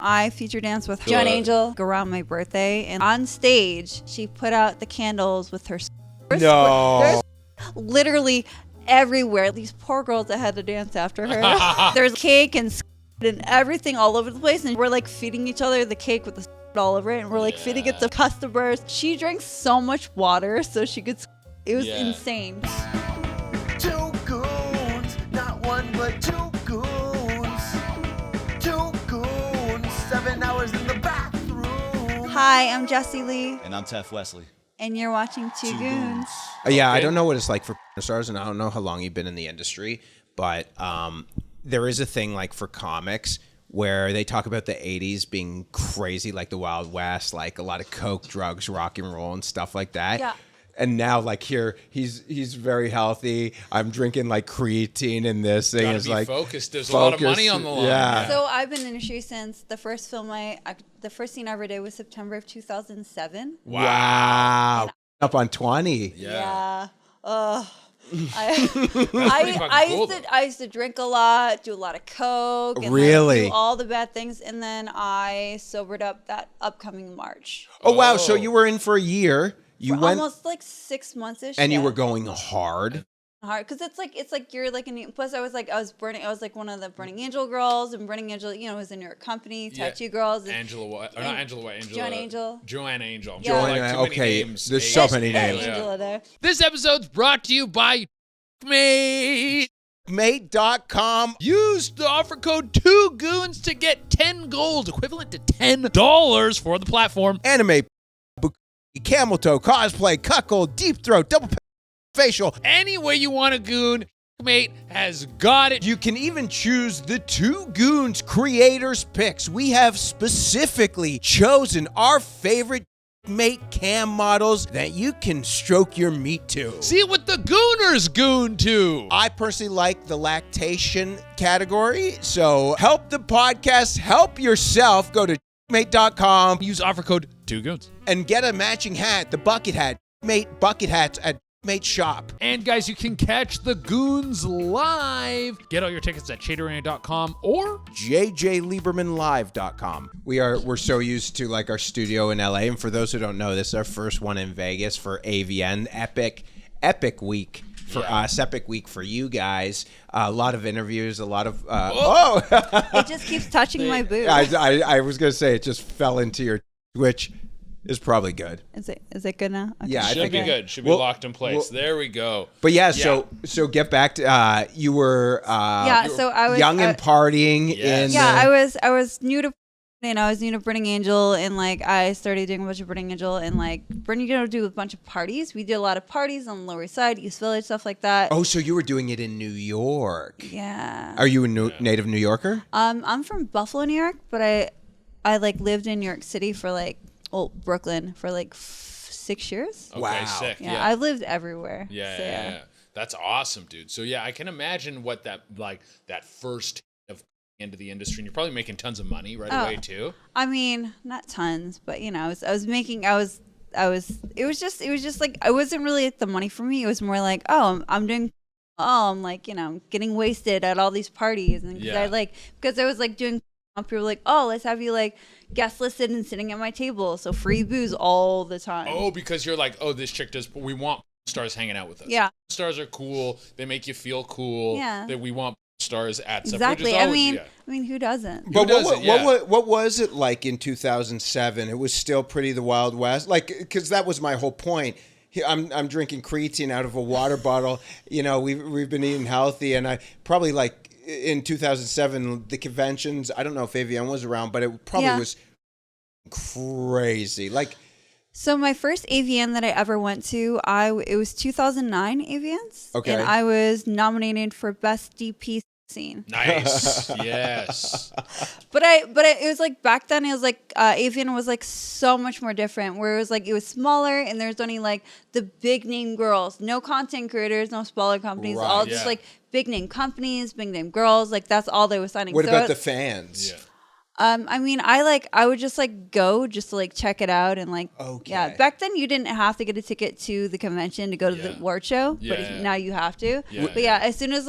I feature danced with John Angel around my birthday, and on stage she put out the candles with her. There's literally everywhere. These poor girls that had to dance after her. There's cake and everything all over the place, and we're like feeding each other the cake with the all over it, and we're like feeding it to customers. She drank so much water so she could. It was insane. 2 goons, not one but 2 goons. 2 goons, 7 hours in the bathroom. Hi, I'm Jessie Lee. And I'm Tef Wesley. And you're watching Two Goons. Yeah, I don't know what it's like for stars, and I don't know how long you've been in the industry, but there is a thing like for comics where they talk about the 80s being crazy, like the Wild West, like a lot of coke, drugs, rock and roll, and stuff like that. Yeah. And now, like here, he's very healthy. I'm drinking like creatine and this thing. Gotta is be like focused. There's a lot of money on the line. Yeah. So I've been in the industry since the first film the first scene I ever did was September of 2007. Wow. Up on 20. Yeah. I used to drink a lot, do a lot of coke, and really do all the bad things, and then I sobered up that upcoming March. Oh wow! So you were in for a year. You went almost like 6 months-ish, and you were going hard. Hard because it's like you're like plus I was like one of the Burning Angel girls, and Burning Angel was in your company, Tattoo Girls, and Angela White, or not Angela White, Joanne Angel. Joanne Angel. Yeah. Like too okay, many names. there's so many names. Angela there. This episode's brought to you by Mate. Mate.com. Use the offer code 2Goons to get 10 gold, equivalent to $10 for the platform. Anime, camel toe, cosplay, cuckold, deep throat, double facial. Any way you want a goon, Mate has got it. You can even choose the 2 Goons creators picks. We have specifically chosen our favorite Mate cam models that you can stroke your meat to. See what the gooners goon to. I personally like the lactation category, so help the podcast, help yourself. Go to mate.com. Use offer code 2Goons. And get a matching hat, the bucket hat, Mate bucket hats at Mate Shop. And guys, you can catch the Goons live. Get all your tickets at shaderarena.com or jjliebermanlive.com. We're so used to like our studio in LA, and for those who don't know, this is our first one in Vegas for AVN. Epic week for us, epic week for you guys. A lot of interviews, a lot of It just keeps touching my boob. I was gonna say it just fell into your Twitch. Is probably good. Is it good now? Okay. Yeah, I should think be good. Should be locked in place. There we go. But so get back to you were so I was young and partying in I was new to Burning Angel, and like I started doing a bunch of Burning Angel, and like Burning Angel do a bunch of parties. We did a lot of parties on the Lower East Side, East Village, stuff like that. Oh, so you were doing it in New York? Yeah. Are you a native New Yorker? I'm from Buffalo, New York, but I like lived in New York City for Brooklyn for like 6 years. Okay, wow. Sick. Yeah, I lived everywhere. Yeah. That's awesome, dude. So yeah, I can imagine what that first of into the industry, and you're probably making tons of money right away too. I mean, not tons, but it was just like, I wasn't really like the money for me. It was more like, I'm like, I'm getting wasted at all these parties, and because I was like doing, people were like, let's have you like guest listed and sitting at my table, so free booze all the time. Oh, because you're like, this chick does. We want stars hanging out with us. Yeah, stars are cool. They make you feel cool. Yeah, that we want stars at stuff. Exactly. I mean, who doesn't? But what was it like in 2007? It was still pretty the Wild West, like, because that was my whole point. I'm drinking creatine out of a water bottle. We've been eating healthy, and I probably like. In 2007, the conventions, I don't know if AVN was around, but it probably was crazy. So my first AVN that I ever went to, it was 2009 AVNs. Okay. And I was nominated for Best DP Scene. Nice. Yes. But it was like, back then it was like, AVN was like so much more different, where it was like, it was smaller, and there's only like the big name girls, no content creators, no smaller companies, all just like big name companies, big name girls, like that's all they were signing. What about the fans? Yeah. I mean, I would just like go just to like check it out, and like, back then you didn't have to get a ticket to the convention to go to the award show, but now you have to. Yeah. But as soon as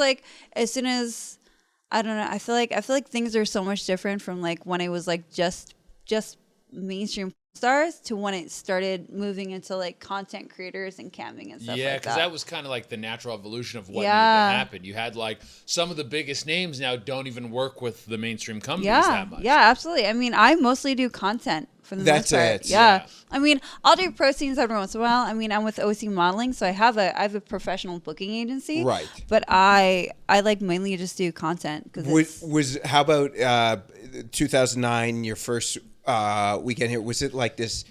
I don't know. I feel like things are so much different from like when it was like just mainstream stars to when it started moving into like content creators and camming and stuff Yeah, like because that. that was kind of like the natural evolution of what needed to happen. You had like some of the biggest names now don't even work with the mainstream companies that much. Yeah, absolutely. I mean, I mostly do content for the most part. That's it. Yeah. I mean, I'll do pro scenes every once in a while. I mean, I'm with OC Modeling, so I have a professional booking agency. Right. But I like mainly just do content because How about 2009, your first weekend here? Was it like this?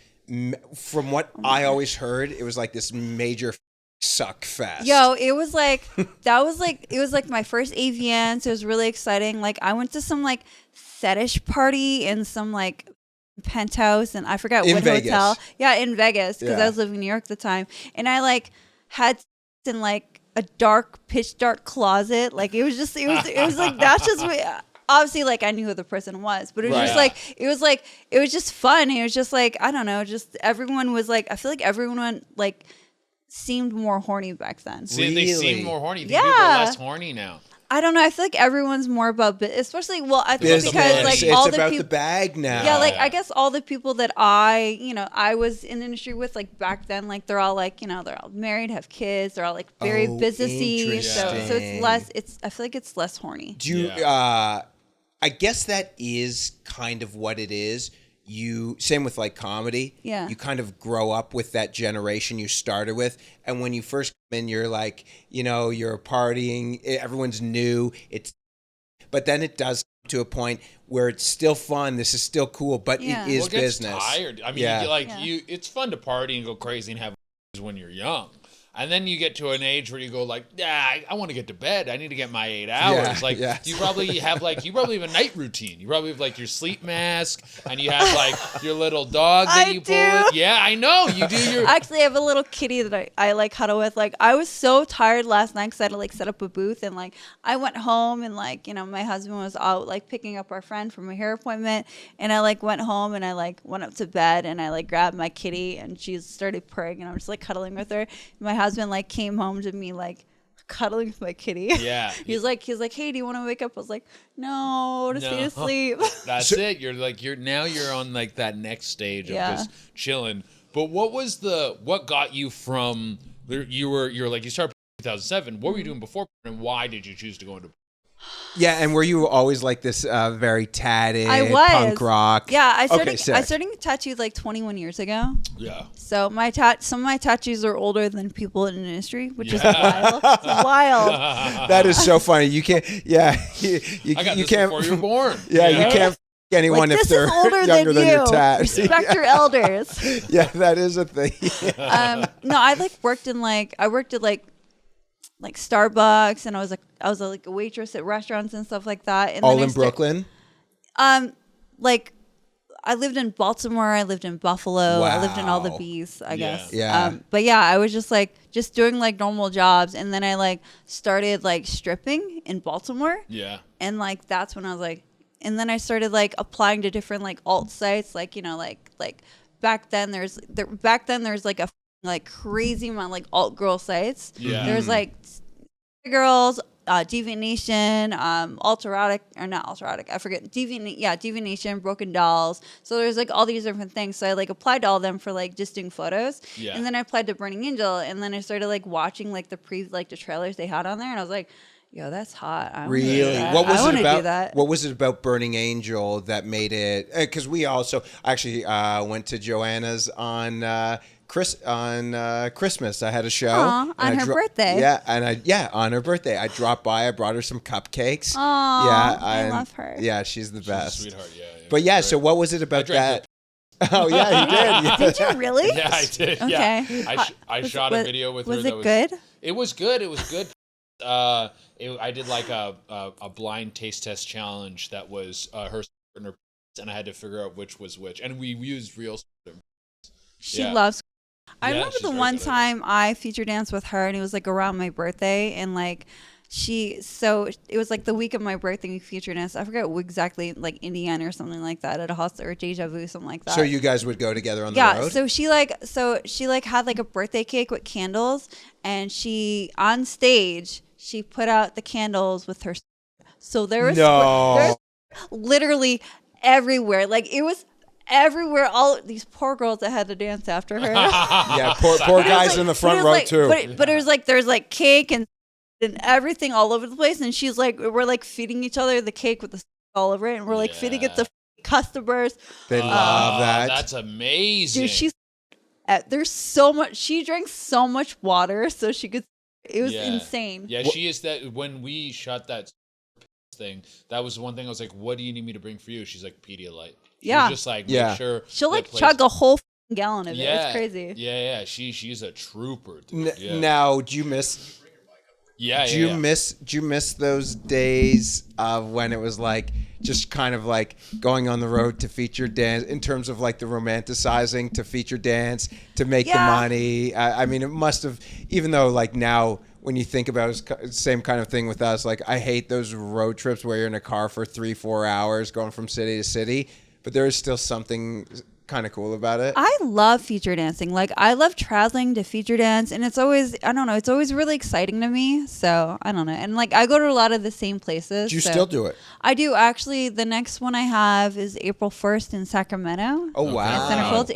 From what I always heard, it was like this major suck fest. Yo, it was like it was like my first AVN, so it was really exciting. Like I went to some like fetish party in some like penthouse, and I forgot what hotel. Yeah, in Vegas because I was living in New York at the time, and I like had in like a pitch dark closet. Like it was like that's just what. Obviously, like I knew who the person was, but it was just like it was just fun. It was just like I don't know, just everyone was like I feel like everyone like seemed more horny back then. See, they seem more horny. People are less horny now. I don't know. I feel like everyone's more about especially I think because like it's all the about people the bag now. Yeah, like I guess all the people that I was in the industry with like back then, like they're all like they're all married, have kids, they're all like very businessy. So it's less. I feel like it's less horny. Do you? I guess that is kind of what it is. Same with like comedy. Yeah. You kind of grow up with that generation you started with. And when you first come in, you're like, you're partying, everyone's new. But then it does come to a point where it's still fun. This is still cool, but it is it gets business. Tired. I mean, it's fun to party and go crazy and have when you're young. And then you get to an age where you go like, I want to get to bed. I need to get my 8 hours. You probably have a night routine. You probably have like your sleep mask and you have like your little dog that you pull in. Yeah, I know. You do Actually, I have a little kitty that I like huddle with. Like I was so tired last night because I had to like set up a booth and like I went home and like, my husband was out like picking up our friend from a hair appointment and I like went home and I like went up to bed and I like grabbed my kitty and she started purring and I was just like cuddling with her. My husband like came home to me like cuddling with my kitty. Yeah. He's like, hey, do you want to wake up? I was like, no, just be asleep. That's it. You're on like that next stage of just chilling. But what got you from you started in 2007. What were you doing before and why did you choose to go into Yeah, and were you always like this very tatted punk rock? Yeah, I started getting tattooed like 21 years ago. Yeah. So some of my tattoos are older than people in the industry, which is wild. It's wild. That is so funny. You can't. Yeah, I got you this can't. before you were born. Yeah, you can't. Anyone like, if they're older younger than your tat. Respect your elders. Yeah, that is a thing. No, I worked at Starbucks, and I was like a waitress at restaurants and stuff like that. And all in Brooklyn. Like I lived in Baltimore, I lived in Buffalo, I lived in all the B's, I guess. Yeah. But yeah, I was just doing like normal jobs, and then I like started like stripping in Baltimore. Yeah. And like that's when I was like, and then I started like applying to different like alt sites, like like back then there's like a like crazy amount of, like alt girl sites. Yeah. There's like girls, Deviant Nation, Alterotic, or not Alterotic, I forget. Deviant Nation, Broken Dolls. So there's like all these different things. So I like applied to all of them for like just doing photos. Yeah. And then I applied to Burning Angel, and then I started like watching like the trailers they had on there, and I was like, yo, that's hot. Really? What was it about Burning Angel that made it? Because we also actually went to Joanna's on Christmas. I had a show on her birthday. Yeah, and on her birthday, I dropped by. I brought her some cupcakes. Aww, yeah, I love her. Yeah, she's the best. She's a sweetheart. Yeah. But yeah, so what was it about that? Oh yeah, you did. Yeah. Did you really? Yeah, I did. Okay. Yeah. I shot a video with her. Was it good? It was good. It was good. I did like a blind taste test challenge that was her and her, and I had to figure out which was which, and we used real. She loves. I remember the one time I feature danced with her, and it was like around my birthday, and like it was like the week of my birthday. We feature danced. I forget exactly, like Indiana or something like that, at a hostel or Deja Vu, something like that. So you guys would go together on the road? Yeah. So she had like a birthday cake with candles, and on stage she put out the candles with her So there's literally everywhere. Like it was everywhere. All these poor girls that had to dance after her. Yeah, poor guys in the front row too. But it was like there's like cake and everything all over the place, and she's like, we're like feeding each other the cake with the all over it, and we're like feeding it to customers. They love that. That's amazing. Dude, there's so much. She drank so much water so she could. It was insane. Yeah, she is that. When we shot that thing, that was the one thing I was like, "What do you need me to bring for you?" She's like, "Pedialyte." Yeah, just like make sure she'll like chug a whole gallon of it. It's crazy. Yeah. She's a trooper. Dude. Now, do you miss? Do you miss those days of when it was like just kind of like going on the road to feature dance in terms of like the romanticizing to feature dance to make the money? I mean, it must have, even though like now when you think about it, it's the same kind of thing with us. Like I hate those road trips where you're in a car for 3-4 hours going from city to city, but there is still something kind of cool about it. I love feature dancing. Like I love traveling to feature dance, and it's always, I don't know, it's always really exciting to me. So I don't know. And like I go to a lot of the same places. Do you still do it? I do actually. The next one I have is April 1st in Sacramento. Oh wow. Centerfold.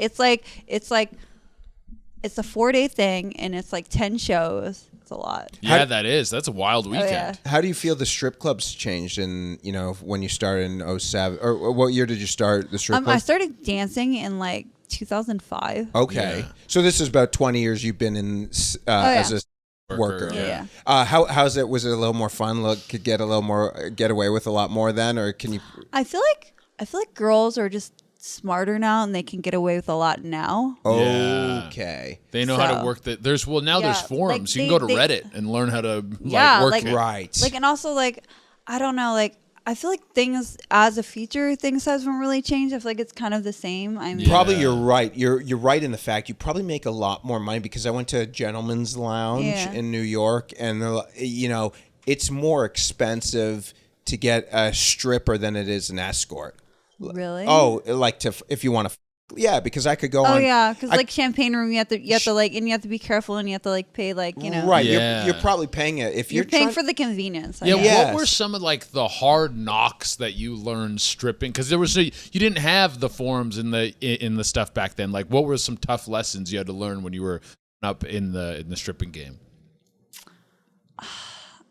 It's a 4-day thing, and it's like 10 shows. It's a lot. Yeah, that's a wild weekend. Yeah. How do you feel the strip clubs changed in, when you started in 07? Or what year did you start the strip club? I started dancing in like 2005. Okay. Yeah. So this is about 20 years you've been in as a worker. Yeah. How's it? Was it a little more fun? Could get away with a lot more then, or can you? I feel like girls are just smarter now, and they can get away with a lot now. Okay. They know how to work that. There's forums. Like you can go to Reddit and learn how to work it. Right. Like, and also like, I don't know, like I feel like things as a feature, things haven't really changed. I feel like it's kind of the same. Probably you're right. You're right in the fact you probably make a lot more money, because I went to a gentleman's lounge in New York, and it's more expensive to get a stripper than it is an escort. Really? Oh, like if you want to. Yeah, because I could go on. Oh yeah, because like Champagne Room, you have to like, and you have to be careful, and you have to like pay like Right, you're probably paying it if you're paying for the convenience. What were some of like the hard knocks that you learned stripping? Because you didn't have the forums in the stuff back then. Like, what were some tough lessons you had to learn when you were up in the stripping game?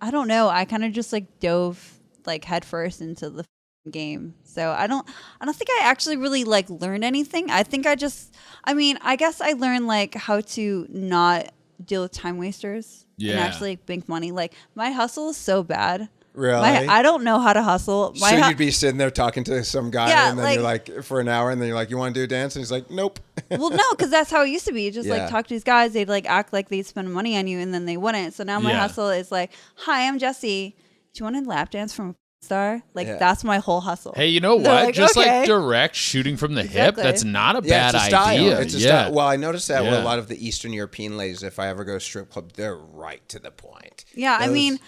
I don't know. I kind of just like dove like headfirst into the game, so I don't think I actually really like learned anything. I guess I learned like how to not deal with time wasters and actually like, make money. Like my hustle is so bad. Really? I don't know how to hustle. So you'd be sitting there talking to some guy, and then you're like for an hour, and then you're like, you want to do a dance? And he's like, nope. Well, no, because that's how it used to be. You just like talk to these guys, they'd like act like they'd spend money on you, and then they wouldn't. So now my hustle is like, hi, I'm Jessie. Do you want a lap dance from star? That's my whole hustle. Hey, you know what? Like, just like direct shooting from the hip. That's not a bad idea. It's a style. Well, I noticed that with a lot of the Eastern European ladies. If I ever go to a strip club, they're right to the point. Yeah, I mean,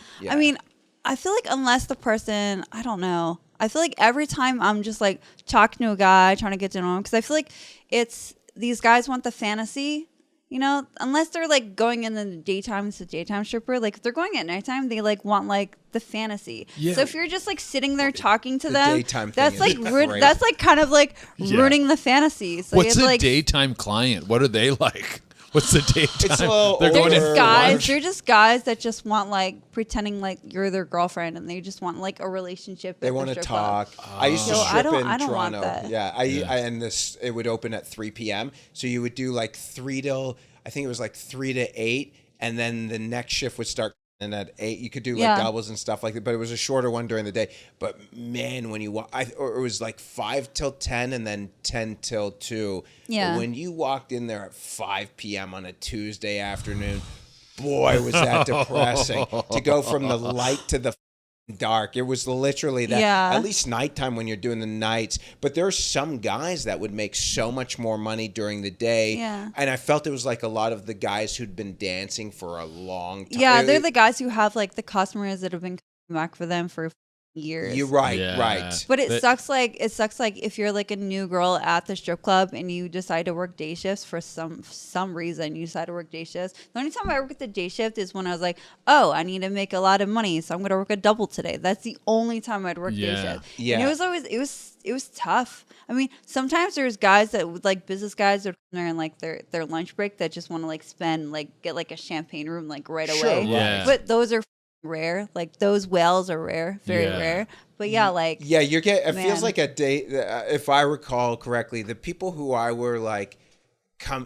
I feel like unless the person, I don't know. I feel like every time I'm just like talking to a guy, trying to get to know him, because I feel like these guys want the fantasy. Unless they're like going in the daytime, it's a daytime stripper. Like if they're going at nighttime, they like want like the fantasy. Yeah. So if you're just like sitting there talking to them, that's like that's like kind of like ruining the fantasy. So what's a daytime client? What are they like? What's the daytime? They're just guys that just want like pretending like you're their girlfriend, and they just want like a relationship. They want to talk. I used to strip in Toronto. It would open at 3 p.m. So you would do like 3 to 8, and then the next shift would start. And at 8, you could do like doubles and stuff like that, but it was a shorter one during the day. But man, when you it was like 5 till 10 and then 10 till 2. Yeah. But when you walked in there at 5 p.m. on a Tuesday afternoon, boy, was that depressing to go from the light to the dark. It was literally that. At least nighttime when you're doing the nights. But there's some guys that would make so much more money during the day. Yeah. And I felt it was like a lot of the guys who'd been dancing for a long time. Yeah, they're the guys who have like the customers that have been coming back for them for years. You're right, right. But it sucks like if you're like a new girl at the strip club and you decide to work day shifts for some reason, you decide to work day shifts. The only time I worked the day shift is when I was like, oh, I need to make a lot of money, so I'm gonna work a double today. That's the only time I'd work day shift. Yeah. And it was always it was tough. I mean, sometimes there's guys that would like business guys that are there in like their lunch break that just want to like get like a champagne room like right away. Yeah. But those are rare. Like those whales are rare, very rare. But like it feels like a day. If I recall correctly, the people who I were like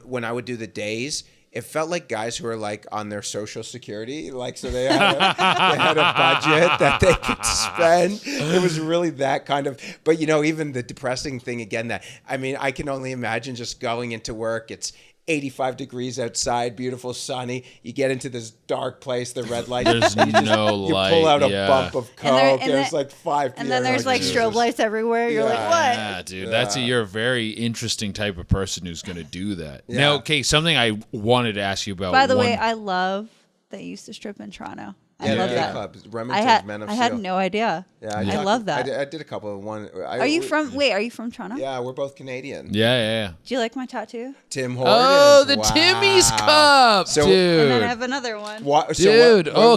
when I would do the days, it felt like guys who were like on their social security, like so they had a budget that they could spend. It was really that kind of. But even the depressing thing again, that I mean, I can only imagine just going into work. It's 85 degrees outside, beautiful, sunny. You get into this dark place, the red light. There's no light. You pull out a bump of Coke. There's like 5 people. And then there's like strobe lights everywhere. You're like, what? Yeah, dude. You're a very interesting type of person who's going to do that. Yeah. Now, okay, something I wanted to ask you about. By the way, I love that you used to strip in Toronto. I love that. Clubs, I had no idea. Yeah, I love that. I did a couple of one. Are you from Toronto? Yeah, we're both Canadian. Yeah. Do you like my tattoo? Tim Hortons. Oh, the Timmy's cup, dude. And then I have another one.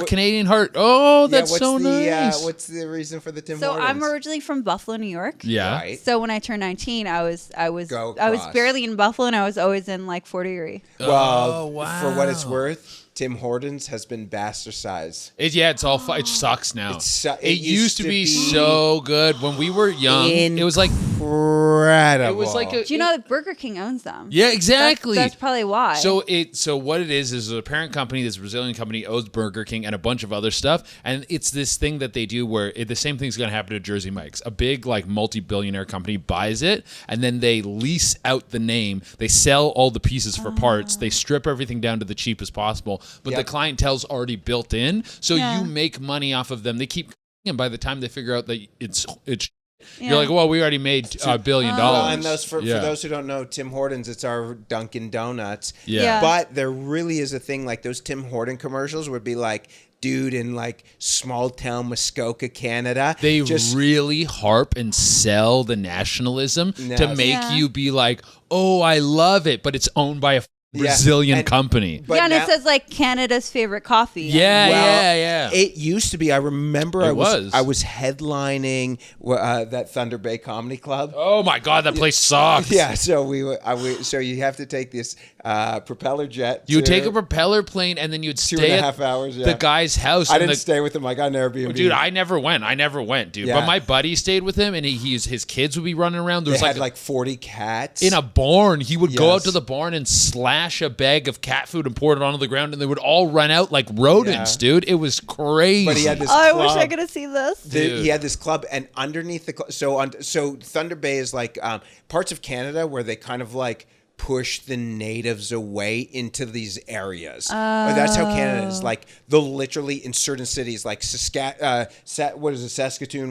Canadian heart. Oh, that's so nice. What's the reason for the Tim Hortons? So I'm originally from Buffalo, New York. Yeah. Right. So when I turned 19, I was barely in Buffalo, and I was always in like Fort Erie. Well, for what it's worth, Tim Hortons has been bastardized. It's all it sucks now. It used to be so good when we were young. It was like incredible. It was like do you know that Burger King owns them? Yeah, exactly. That's probably why. So what it is a parent company, this Brazilian company owns Burger King and a bunch of other stuff, and it's this thing that they do where the same thing's going to happen to Jersey Mike's. A big like multi-billionaire company buys it, and then they lease out the name. They sell all the pieces for parts. They strip everything down to the cheapest possible. But the clientele's already built in, so you make money off of them. They keep, and by the time they figure out that it's you're like, well, we already made $1 billion. And for those who don't know, Tim Hortons, it's our Dunkin' Donuts. Yeah. But there really is a thing like those Tim Horton commercials would be like, dude in like small town Muskoka, Canada. They really harp and sell the nationalism to make you be like, oh, I love it, but it's owned by a Brazilian company. And it says like Canada's favorite coffee. Yeah. It used to be. I remember I was headlining that Thunder Bay Comedy Club. Oh my God, that place sucks. Yeah, so so you have to take this propeller jet. You take a propeller plane and then you'd stay 2.5 hours. The guy's house. I didn't stay with him. I got an Airbnb. Dude, I never went, dude. Yeah. But my buddy stayed with him, and his kids would be running around. They had like 40 cats in a barn. He would go out to the barn and slash a bag of cat food and pour it onto the ground, and they would all run out like rodents, dude. It was crazy. But he had this club. I wish I could have seen this. He had this club, and underneath the club, so Thunder Bay is like parts of Canada where they kind of like push the natives away into these areas. That's how Canada is. Like they'll literally in certain cities like Saskatoon,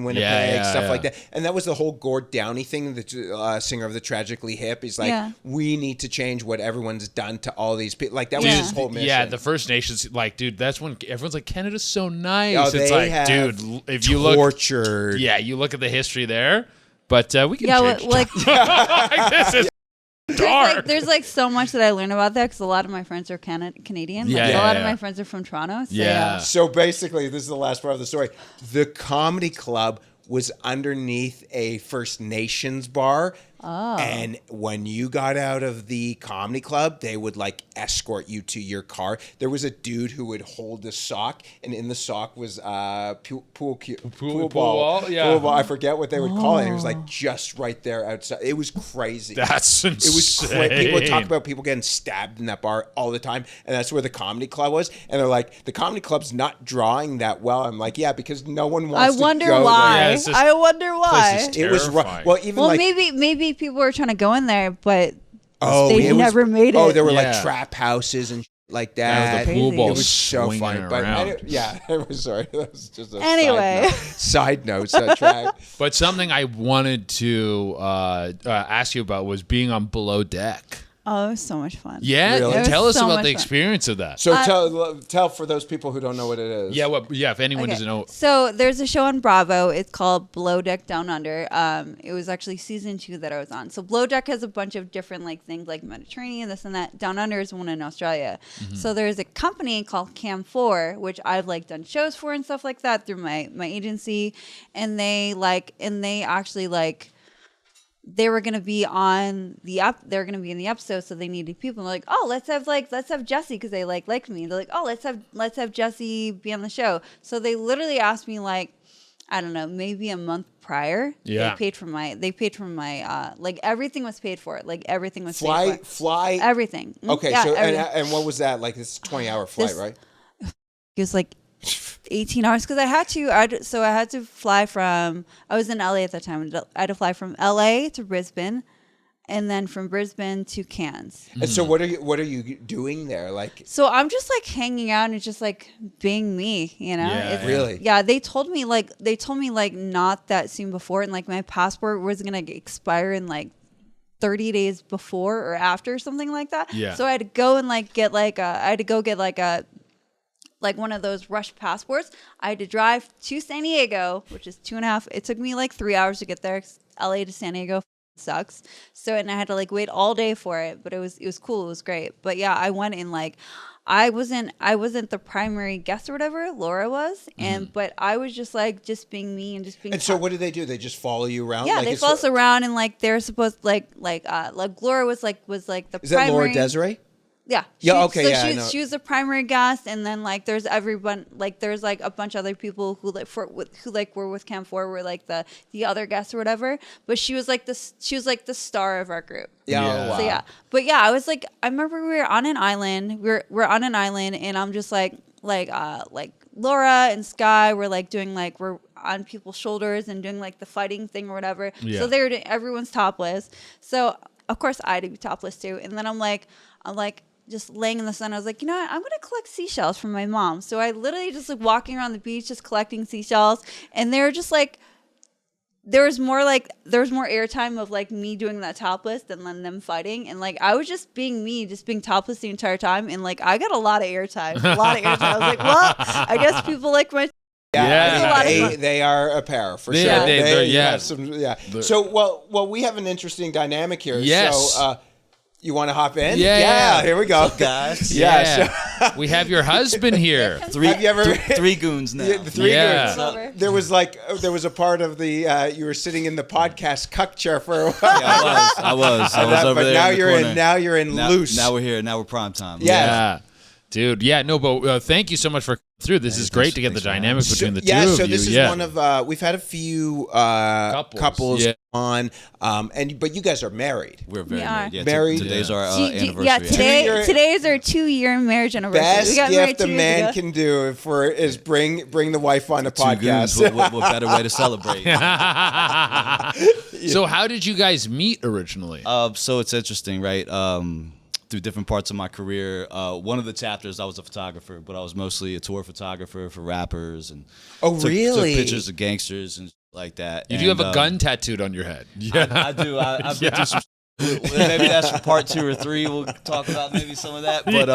Winnipeg, stuff like that. And that was the whole Gord Downey thing, the singer of the Tragically Hip. He's like, we need to change what everyone's done to all these people. Like that was his whole mission. Yeah, the First Nations, like, dude, that's when everyone's like, Canada's so nice. Oh, it's like, dude, if you look, tortured. Yeah, you look at the history there. But we can change. Like this is There's like so much that I learned about that because a lot of my friends are Canadian. A lot of my friends are from Toronto. So So basically, this is the last part of the story. The comedy club was underneath a First Nations bar. Oh. And when you got out of the comedy club, they would like escort you to your car. There was a dude who would hold the sock, and in the sock was pool ball. Yeah. Pool ball. I forget what they would call it. It was like just right there outside. It was crazy. That's insane. It was crazy. People would talk about people getting stabbed in that bar all the time, and that's where the comedy club was. And they're like, the comedy club's not drawing that well. I'm like, yeah, because no one wants to go there. I wonder why. It was rough. Well, maybe people were trying to go in there, but they never made it. Oh, there were like trap houses and like that. The pool ball it was so funny. But it was sorry. That was just a side note. Track. But something I wanted to ask you about was being on Below Deck. Oh, it was so much fun. Yeah, Really? tell us so about much the fun. experience of that. So tell for those people who don't know what it is. Yeah, if anyone doesn't know. So there's a show on Bravo. It's called Below Deck Down Under. It was actually season 2 that I was on. So Below Deck has a bunch of different like things like Mediterranean, this and that. Down Under is one in Australia. Mm-hmm. So there's a company called Cam4, which I've like done shows for and stuff like that through my agency, and they actually like. They were gonna be on they're gonna be in the episode, so they needed people. And they're like, oh, let's have Jessie because they liked me. They're like, oh, let's have Jessie be on the show. So they literally asked me like, I don't know, maybe a month prior. Yeah. They paid for my like everything was paid for. Like everything was Fly. everything. Okay, Yeah, so everything. and what was that? Like this 20-hour flight, right? It was like 18 hours because I had to fly from, I was in LA at that time. I had to fly from LA to Brisbane and then from Brisbane to Cairns. And so what are you doing there? Like, So I'm just like hanging out and just like being me, you know? Yeah. Really? Yeah, they told me like not that soon before, and like my passport was going to expire in like 30 days before or after, something like that. Yeah. So I had to go and like get one of those rush passports. I had to drive to San Diego, which is 2.5. It took me like 3 hours to get there. LA to San Diego sucks. So, and I had to like wait all day for it, but it was cool. It was great. But yeah, I went in like, I wasn't the primary guest or whatever. Laura was, but I was just being me and just being. and so what do? They just follow you around? Yeah, like, they follow us around, and like they're supposed like Laura was the Is primary. that Laura Desiree? Yeah. Yeah, okay, So yeah, I know. she was the primary guest, and then like there's everyone, like there's like a bunch of other people who were with Cam 4 were like the other guests or whatever. But she was like the star of our group. Yeah. Yeah. Oh, wow. So yeah, but yeah, I was like, I remember we were on an island. We're on an island, and I'm just like Laura and Sky were like doing like we're on people's shoulders and doing like the fighting thing or whatever. Yeah. So they were everyone's topless. So of course I had to be topless too. And then I'm like just laying in the sun. I was like, you know what? I'm gonna collect seashells from my mom. So I literally just like walking around the beach, just collecting seashells, and they were just like. There was more airtime of like me doing that topless than them fighting, and like I was just being me, just being topless the entire time, and like I got a lot of airtime. I was like, well, I guess people like my. Yeah. They are a pair for sure. Yeah, They yeah. have some, yeah. So well, we have an interesting dynamic here. Yes. So you want to hop in? Yeah. Here we go, guys. Yeah. We have your husband here. Have you ever Three goons now. Yeah, the three Yeah. goons. There was a part of the you were sitting in the podcast cuck chair for a while. Yeah, I was over but there. now in the you're corner. in. Now you're in loose. Now we're here. Now we're prime time. Yeah. Yeah. Dude, yeah, no, but thank you so much for coming through. This is great to get the dynamic between the two of you. So this is one of we've had a few couples on, but you guys are married. We're very We married. Yeah, Married. Today's our anniversary. Yeah, Two-year- today is our 2-year marriage anniversary. Best We got married gift a 2 years man ago. can do is bring the wife on a Two podcast. goons. What better way to celebrate? So how did you guys meet originally? So it's interesting, right? Through different parts of my career, one of the chapters I was a photographer, but I was mostly a tour photographer for rappers and took pictures of gangsters and like that. You do have a gun tattooed on your head. Yeah, I do. I've been through some. Maybe that's for part 2 or 3. We'll talk about maybe some of that. But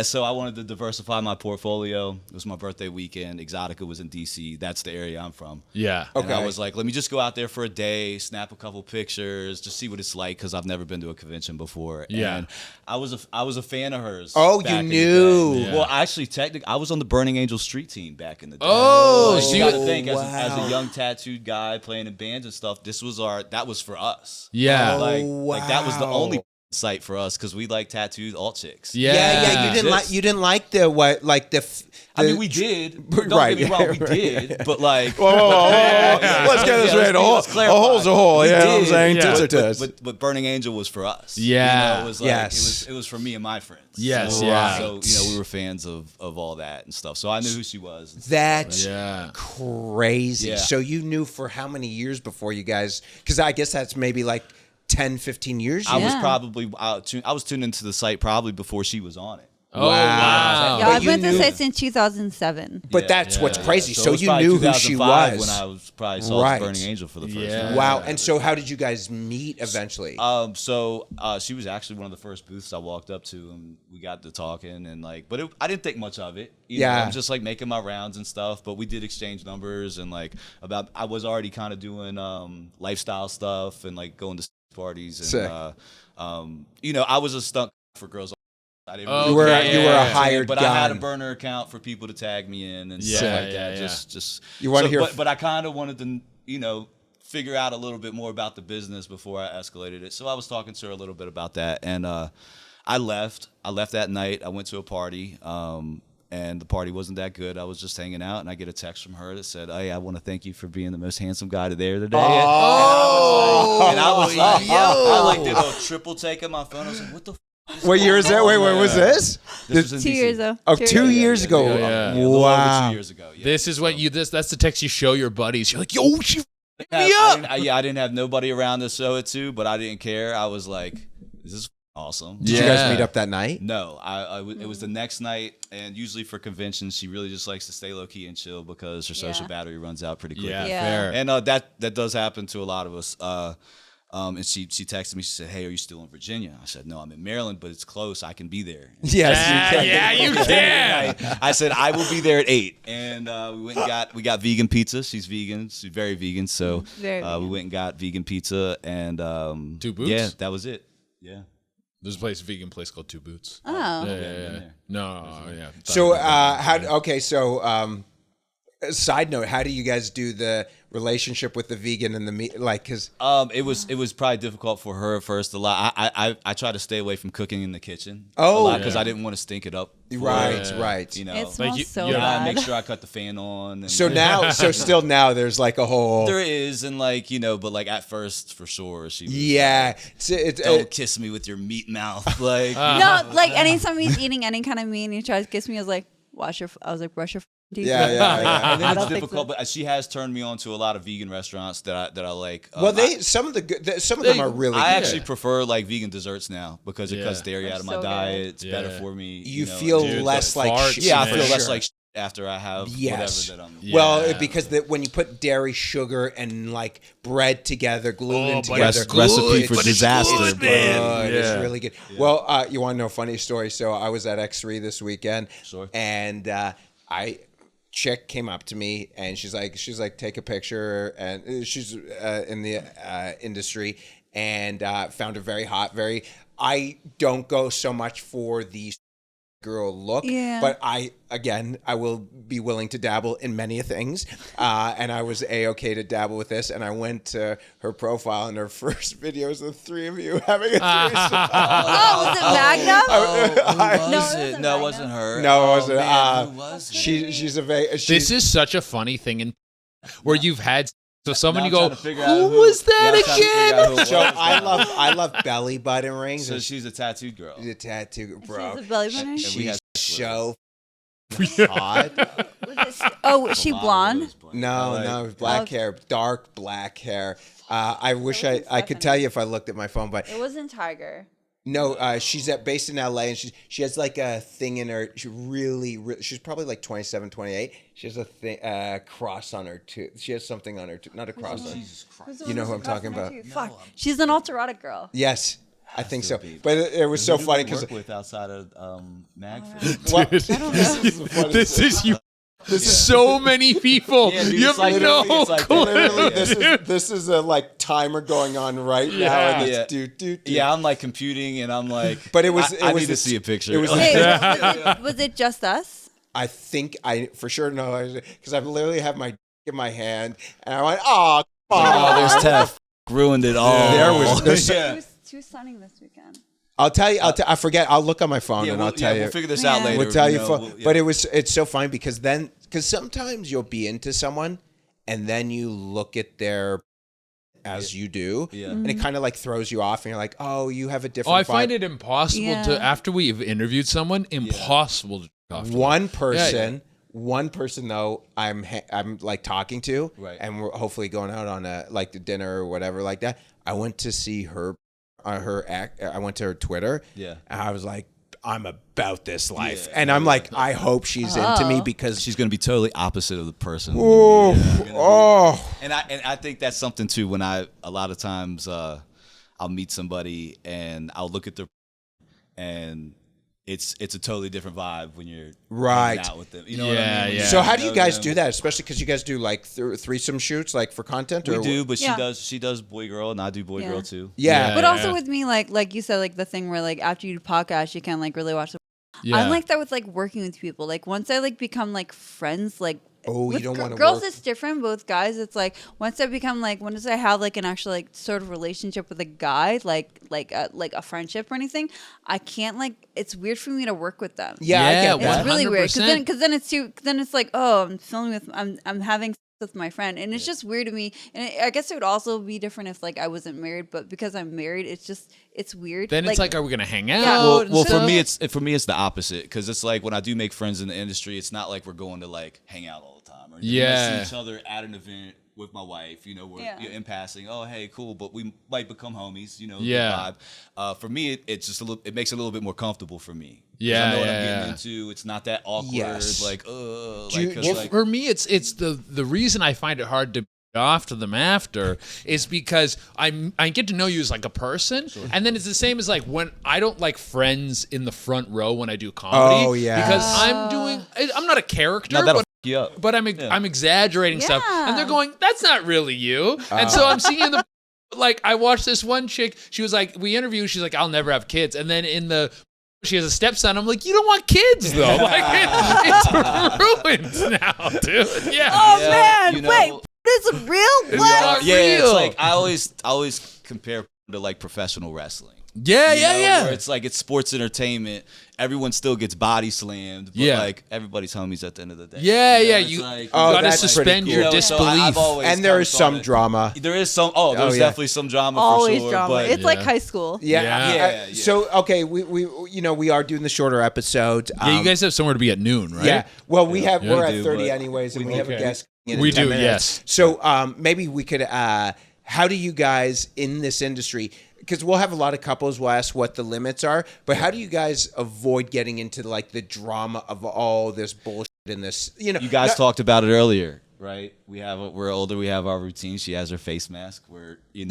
so I wanted to diversify my portfolio. It was my birthday weekend. Exotica was in DC. That's the area I'm from. Yeah. And I was like, let me just go out there for a day, snap a couple pictures, just see what it's like because I've never been to a convention before. Yeah. And I was a fan of hers. Oh, back you in the knew. day. Yeah. Well, actually, technically, I was on the Burning Angel street team back in the day. Oh, so so you you- got to think as wow. a young tattooed guy playing in bands and stuff. That was for us. Yeah. Like that was the wow. only site for us because we like tattooed alt chicks. Yeah. You didn't like the what like the. I mean, we did. Don't Right, get me wrong, we right. did. But like, Whoa. Let's get this right. let's clarify. A hole's a hole. We Yeah, you know what I'm did, saying? yeah. Tits are tits. But Burning Angel was for us. Yeah. It was like Yes. it was for me and my friends. Yes, So, yeah. So we were fans of all that and stuff. So I knew who she was. That's Yeah. crazy. Yeah. So you knew for how many years before you guys? Because I guess that's maybe like 10, 15 years. I was Yeah. probably I was tuned into the site probably before she was on it. Oh, wow. Yeah, But I've you been to knew- sites since 2007. But that's what's crazy. So So it was you probably knew who she 2005 was. when I was probably saw Right. Burning Angel for the first Yeah. time. Wow. And so how did you guys meet eventually? So she was actually one of the first booths I walked up to, and we got to talking, and like, but I didn't think much of it. You know, I'm just like making my rounds and stuff, but we did exchange numbers, and like I was already kind of doing lifestyle stuff and like going to parties, and you know, I was a stunt for girls. I didn't you were a hired but gun. I had a burner account for people to tag me in and stuff like that. Just you want to hear? But I kind of wanted to, you know, figure out a little bit more about the business before I escalated it. So I was talking to her a little bit about that, and I left. I left that night. I went to a party, and the party wasn't that good. I was just hanging out, and I get a text from her that said, "Hey, I want to thank you for being the most handsome guy there today." Oh, and I was like, I like did a triple take on my phone. I was like, "What the." What year is that? Wait, when was this? This was in 2 DC. years ago. Oh, 2 years ago. Yeah. A little over Wow. 2 years ago. Yeah. This is what that's the text you show your buddies. You're like, yo, she I didn't have nobody around to show it to, but I didn't care. I was like, "This is awesome." Did you guys meet up that night? No, it was the next night, and usually for conventions, she really just likes to stay low key and chill because her social battery runs out pretty quickly. Yeah, Yeah. fair. And that does happen to a lot of us. And she texted me. She said, "Hey, are you still in Virginia?" I said, "No, I'm in Maryland, but it's close. I can be there." Yes, you can. I said, "I will be there at 8." And we went and got vegan pizza. She's vegan. She's very vegan. So Very vegan. we went and got vegan pizza, and 2 Boots? Yeah, that was it. Yeah. There's a vegan place called 2 Boots. Oh. Yeah. No, yeah. So, side note, how do you guys do the relationship with the vegan and the meat? Like, cause it was probably difficult for her at first. A lot. I try to stay away from cooking in the kitchen. Oh. Because I didn't want to stink it up. right. You know, It smells you- so you and I bad. make sure I cut the fan on. And So still now there's like a whole. there is, and like, you know, but like at first for sure she was Yeah. like, don't kiss me with your meat mouth. Like No, like anytime he's eating any kind of meat and he tries to kiss me, I was like, brush your teeth. Yeah. and then I it's don't think difficult, so. but she has turned me on to a lot of vegan restaurants that I like. Well, some of them are really I good. actually prefer like vegan desserts now because it cuts dairy They're out of my so good. diet. It's better Yeah. for me. You know, feel and- less like farts, shit. Yeah, I for feel less sure. like shit after I have Yes. whatever that I'm. Well, Yeah. because when you put dairy, sugar, and like bread together, gluten but together, it's good, for but it's disaster. good, but- man. It's really good. Well, you want to know a funny story? So I was at X3 this weekend, Sure. and chick came up to me and she's like, take a picture, and she's in the industry, and found her very hot. I don't go so much for the girl look, but I will be willing to dabble in many things, and I was a-okay to dabble with this, and I went to her profile, and her first video is the three of you having a threesome. Oh, was it Magnum? No, it wasn't no, it Magnum. wasn't her. No, it wasn't. Man, who was it? She's a very. This is such a funny thing in where you've had someone Now you I'm go, trying to figure out who was that yeah, I'm trying to figure out again? who it So was. I love belly button rings. So and she's a tattooed girl. she's a tattoo, bro. She's a belly button? And we She's had so hot. Oh, was she blonde? No, it was black hair, dark black hair. I wish I could Stephanie. tell you if I looked at my phone, but It wasn't Tiger. no, she's based in LA, and she has like a thing in her. She really she's probably like 27, 28. She has a thing cross on her too. She has something on her too. Not a cross on her. Jesus Christ. You know who I'm talking about? Fuck. She's an ultra-erotic girl. Yes, I think so. be. But it was so Who do funny we because work with outside of Magford. well, This is you. This is so many people. Yeah, dude, you it's have like- no it's like- clue. literally this is a like timer going on right now, and Yeah. it's do. Yeah, I'm like computing, and I'm like, But it was I it was need to this- see a picture. It was Wait, was it just us? I think I for sure know because I literally have my in my hand, and I went, oh, oh, there's Tef. Ruined it all. There's She was sunning this weekend. I'll tell you. I forget. I'll look on my phone and I'll tell you. We'll figure this out Yeah. later. We'll tell you. know, But it's so funny because sometimes you'll be into someone and then you look at their as you do, Yeah. and it kind of like throws you off, and you're like, oh, you have a different. Oh, I find vibe. it impossible Yeah. to after we've interviewed someone, impossible to talk to One them. person. One person though, I'm like talking to, Right. and we're hopefully going out on a like the dinner or whatever like that. I went to see her act. I went to her Twitter. Yeah. And I was like, I'm about this life. And I'm like, I hope she's into me because she's going to be totally opposite of the person. And I think that's something too. When a lot of times I'll meet somebody and I'll look at their and it's a totally different vibe when you're hanging out with them. You know what I mean? So how do you guys do that? Especially because you guys do like threesome shoots, like for content. We do, but she does boy girl, and I do boy girl too. But also with me, like you said, like the thing where like after you do podcast, you can like really watch the. I'm like that with like working with people. Like once I like become like friends, like. Oh, you don't want to girls, work. it's different. Both guys, it's like once I have like an actual like sort of relationship with a guy, like a friendship or anything, I can't like. It's weird for me to work with them. Yeah, I get that. It's really weird because then it's like, oh, I'm filming with I'm having sex with my friend, and it's just weird to me. And I guess it would also be different if like I wasn't married, but because I'm married, it's weird. Then it's like, are we gonna hang out? Yeah. Well, for me it's the opposite because it's like when I do make friends in the industry, it's not like we're going to like hang out all the time or see each other at an event with my wife. You know, we're in passing. Oh, hey, cool, but we might become homies. You know, the vibe. For me, it's just it makes it a little bit more comfortable for me. I know what I'm getting into. It's not that awkward. Like, for me, it's the reason I find it hard to off to them after is because I get to know you as like a person, and then it's the same as like when I don't like friends in the front row when I do comedy. Because I'm not a character, but I'm exaggerating stuff, and they're going, that's not really you, and so I'm seeing the like I watched this one chick, she was like, we interviewed, she's like, I'll never have kids, and then in the she has a stepson. I'm like, you don't want kids though. Like it's ruined now, dude. Yeah. Oh man, wait. This is real? What? It's like I always compare to like professional wrestling. Where it's like it's sports entertainment. Everyone still gets body slammed, but like everybody's homies at the end of the day. You gotta suspend your disbelief. And there is some drama. There is some. There's definitely some drama. Always for sure, drama. But it's like high school. So okay, we are doing the shorter episodes. You guys have somewhere to be at noon, right? Yeah. Well, we're at 30 anyways, and we have a guest. We do, yes. So maybe we could. How do you guys in this industry? Because we'll have a lot of couples will ask what the limits are, but how do you guys avoid getting into like the drama of all this bullshit and this? You guys talked about it earlier, right? We're older. We have our routine. She has her face mask. We're in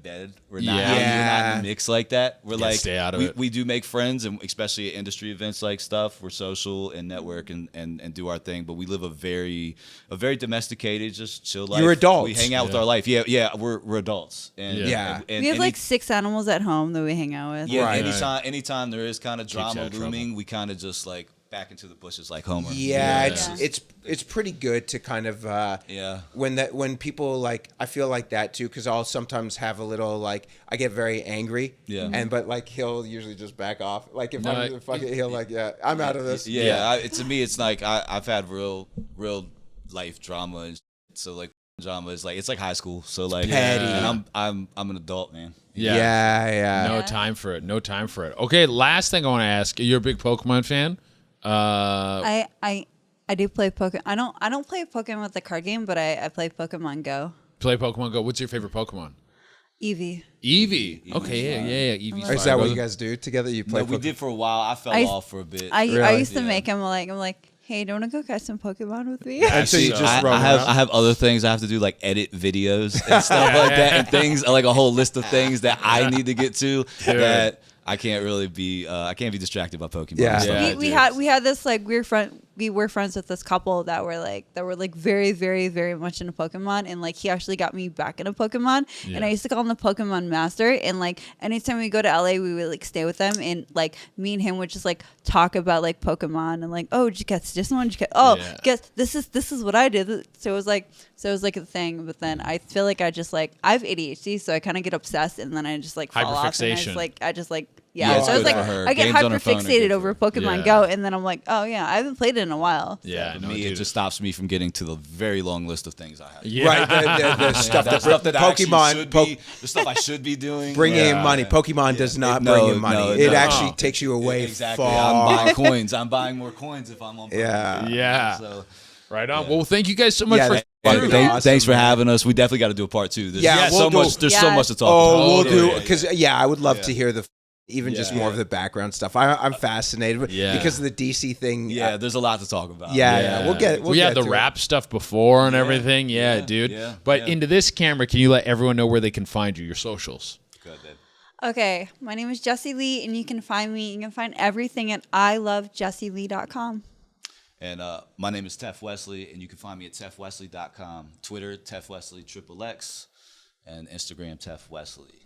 bed. We're not in the mix like that. We're like stay out of it. We do make friends, and especially at industry events like stuff. We're social and network and do our thing. But we live a very domesticated, just chill life. You're adults. We hang out with our life. We're adults. And we have like 6 animals at home that we hang out with. Yeah, anytime there is kind of drama looming, we kind of just like back into the bushes like Homer. It's pretty good to kind of when people like, I feel like that too, because I'll sometimes have a little like, I get very angry, but like he'll usually just back off. Like if I'm fucking, he'll like, I'm out of this. To me it's like I've had real life drama, and so like drama is like it's like high school, so like petty. And I'm an adult, man. No time for it. Okay, last thing I want to ask, you're a big Pokemon fan? I do play Pokemon. I don't play Pokemon with the card game, but I play Pokemon Go. Play Pokemon Go. What's your favorite Pokemon? Eevee. Okay, yeah. Eevee's Is that what you guys do together? You play? No, we did for a while. I fell off for a bit. I used to make him like I'm like, hey, do you want to go catch some Pokemon with me? And so you just I have other things I have to do, like edit videos and stuff like that, and things like a whole list of things that I need to get to that I can't really be. I can't be distracted by Pokemon. We had this like we were friends with this couple that were like very, very, very much into Pokemon, and like he actually got me back into Pokemon, and I used to call him the Pokemon Master, and like anytime we go to LA, we would like stay with them, and like me and him would just like talk about like Pokemon, and like, oh, did you catch this one? Guess this is what I did. So it was like a thing, but then I feel like I have ADHD, so I kind of get obsessed, and then I just like fall off, and I just like. So I was like, I get hyper fixated over Pokemon Go, and then I'm like, oh yeah, I haven't played it in a while. So. Yeah, for me, it just stops me from getting to the very long list of things I have. Right, the stuff that Pokemon, the stuff I should be doing, bringing in money. Pokemon does not bring in money. It actually takes you away far. I'm buying coins. I'm buying more coins if I'm on Pokemon. So, right on. Well, thank you guys so much for. Thanks for having us. We definitely got to do a part 2. There's so much to talk about. Oh, we'll do because I would love to hear the Even just more of the background stuff. I'm fascinated because of the DC thing. Yeah, there's a lot to talk about. Yeah. We'll had get the rap stuff before and everything. Yeah, dude. Yeah, but into this camera, can you let everyone know where they can find you, your socials? Go ahead, Dave. Okay, my name is Jessie Lee, and you can find me. You can find everything at ilovejessielee.com. And my name is Tef Wesley, and you can find me at tefwesley.com. Twitter, Tef Wesley XXX, and Instagram, Tef Wesley.